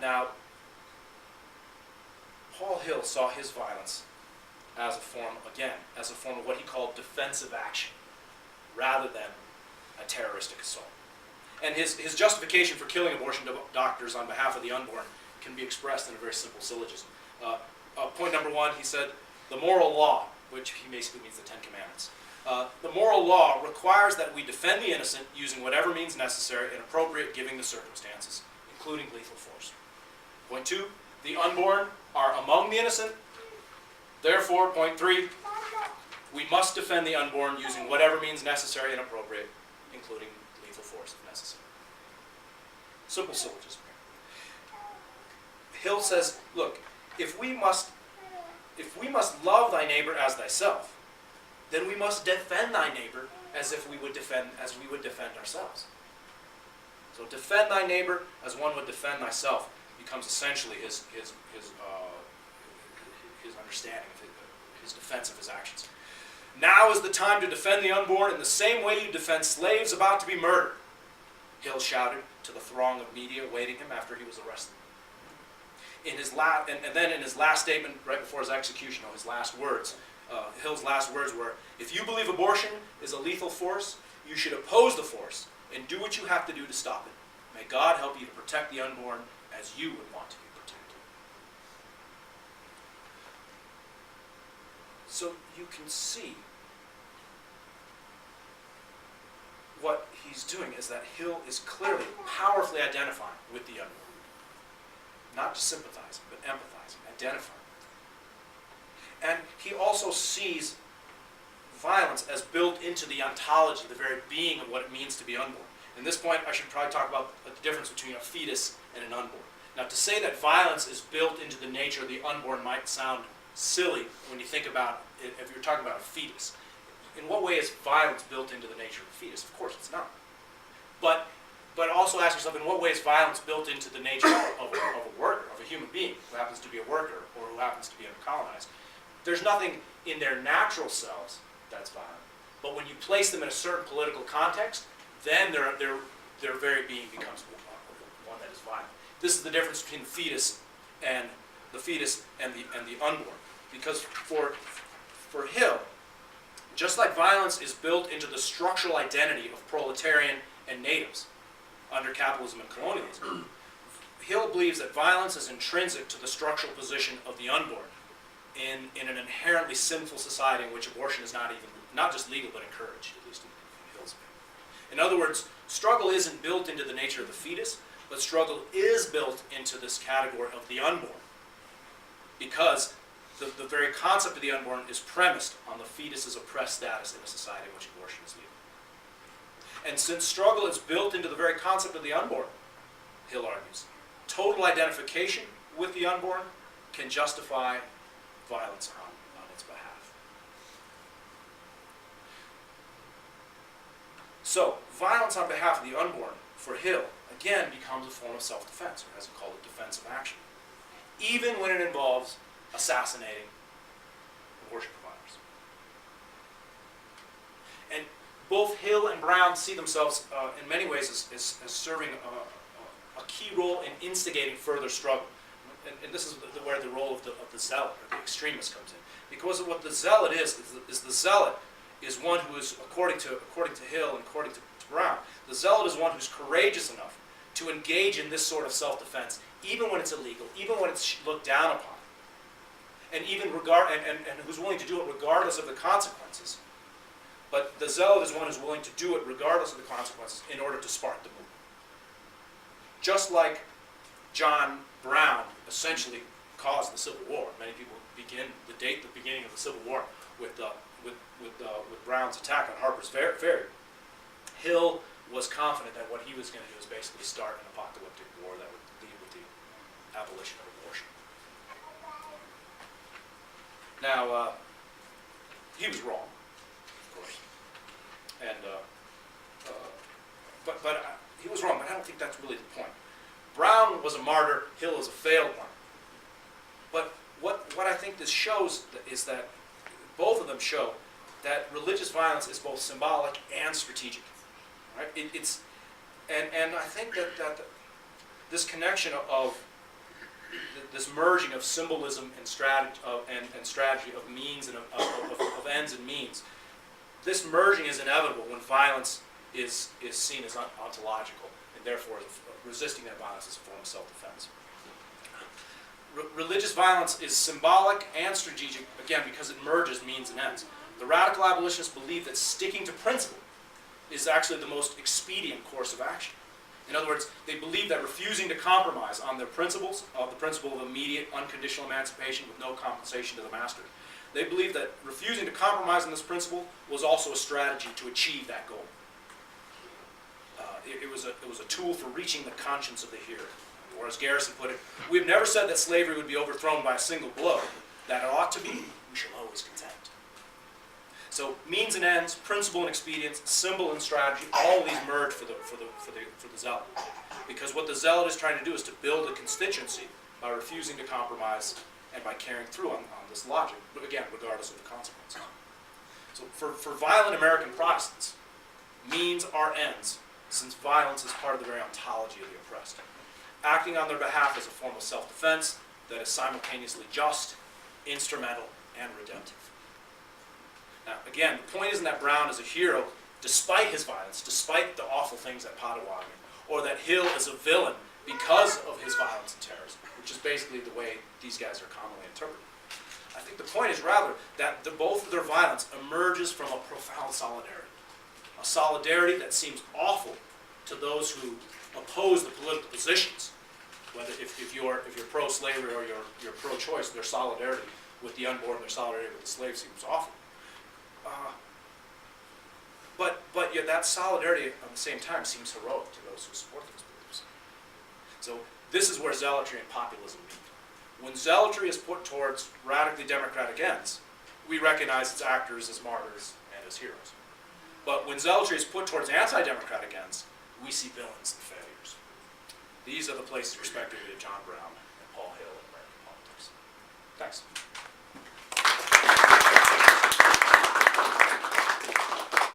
Now, Paul Hill saw his violence as a form, again, as a form of what he called defensive action, rather than a terroristic assault. And his justification for killing abortion doctors on behalf of the unborn can be expressed in a very simple syllogism. Point number one, he said, the moral law, which he basically means the Ten Commandments. The moral law requires that we defend the innocent using whatever means necessary and appropriate given the circumstances, including lethal force. Point two, the unborn are among the innocent. Therefore, point three, we must defend the unborn using whatever means necessary and appropriate, including lethal force if necessary. Simple syllogism. Hill says, look, if we must love thy neighbor as thyself, then we must defend thy neighbor as we would defend ourselves. So defend thy neighbor as one would defend thyself becomes essentially his understanding of his defense of his actions. Now is the time to defend the unborn in the same way you defend slaves about to be murdered, Hill shouted to the throng of media awaiting him after he was arrested. In his then in his last statement, right before his execution, his last words, Hill's last words were, if you believe abortion is a lethal force, you should oppose the force and do what you have to do to stop it. May God help you to protect the unborn as you would want to be protected. So you can see what he's doing is that Hill is clearly, powerfully identifying with the unborn. Not just sympathizing, but empathizing, identifying. And he also sees violence as built into the ontology, the very being of what it means to be unborn. In this point, I should probably talk about the difference between a fetus and an unborn. Now, to say that violence is built into the nature of the unborn might sound silly when you think about it, if you're talking about a fetus. In what way is violence built into the nature of a fetus? Of course, it's not. But also ask yourself, in what way is violence built into the nature of a worker, of a human being who happens to be a worker or who happens to be colonized? There's nothing in their natural selves that's violent. But when you place them in a certain political context, then their very being becomes one that is violent. This is the difference between the fetus and the unborn. Because for Hill, just like violence is built into the structural identity of proletarian and natives under capitalism and colonialism, Hill believes that violence is intrinsic to the structural position of the unborn in an inherently sinful society in which abortion is not just legal but encouraged, at least in Hill's opinion. In other words, struggle isn't built into the nature of the fetus, but struggle is built into this category of the unborn, because the very concept of the unborn is premised on the fetus's oppressed status in a society in which abortion is legal. And since struggle is built into the very concept of the unborn, Hill argues, total identification with the unborn can justify violence on its behalf. So, violence on behalf of the unborn, for Hill, again becomes a form of self-defense, or as he called it, defensive action, even when it involves assassinating abortion providers. And both Hill and Brown see themselves, in many ways, as serving a key role in instigating further struggle. And this is where the role of the zealot, or the extremist, comes in. Because of what the zealot is the zealot is one who is, according to Hill and according to Brown, the zealot is one who's courageous enough to engage in this sort of self-defense, even when it's illegal, even when it's looked down upon, and who's willing to do it regardless of the consequences. But the zealot is one who's willing to do it regardless of the consequences in order to spark the movement. Just like John Brown essentially caused the Civil War. Many people date the beginning of the Civil War with Brown's attack on Harper's Ferry. Hill was confident that what he was going to do is basically start an apocalyptic war that would lead with the abolition of abortion. Now, he was wrong, of course, and but he was wrong. But I don't think that's really the point. Brown was a martyr. Hill is a failed one. But what I think this shows is that both of them show that religious violence is both symbolic and strategic. Right? And I think that this connection of this merging of symbolism and strategy, strategy of means and of ends and means. This merging is inevitable when violence is seen as ontological, and therefore resisting that violence is a form of self-defense. Religious violence is symbolic and strategic, again, because it merges means and ends. The radical abolitionists believe that sticking to principle is actually the most expedient course of action. In other words, they believe that refusing to compromise on their principles, of the principle of immediate unconditional emancipation with no compensation to the master, they believe that refusing to compromise on this principle was also a strategy to achieve that goal. It was a tool for reaching the conscience of the hearer. Or as Garrison put it, we have never said that slavery would be overthrown by a single blow. That it ought to be, we shall always contend. So means and ends, principle and expedience, symbol and strategy, all of these merge for the zealot. Because what the zealot is trying to do is to build a constituency by refusing to compromise and by carrying through on this logic, but again, regardless of the consequences. So for violent American Protestants, means are ends, since violence is part of the very ontology of the oppressed. Acting on their behalf is a form of self-defense that is simultaneously just, instrumental, and redemptive. Now, again, the point isn't that Brown is a hero despite his violence, despite the awful things at Potawatomi, or that Hill is a villain because of his violence and terrorism, which is basically the way these guys are commonly interpreted. I think the point is rather that both of their violence emerges from a profound solidarity. A solidarity that seems awful to those who oppose the political positions. Whether if you're pro-slavery or you're pro-choice, their solidarity with the unborn, their solidarity with the slave seems awful. But yet that solidarity at the same time seems heroic to those who support those beliefs. So this is where zealotry and populism meet. When zealotry is put towards radically democratic ends, we recognize its actors as martyrs and as heroes. But when zealotry is put towards anti-democratic ends, we see villains and failures. These are the places, respectively, of John Brown and Paul Hill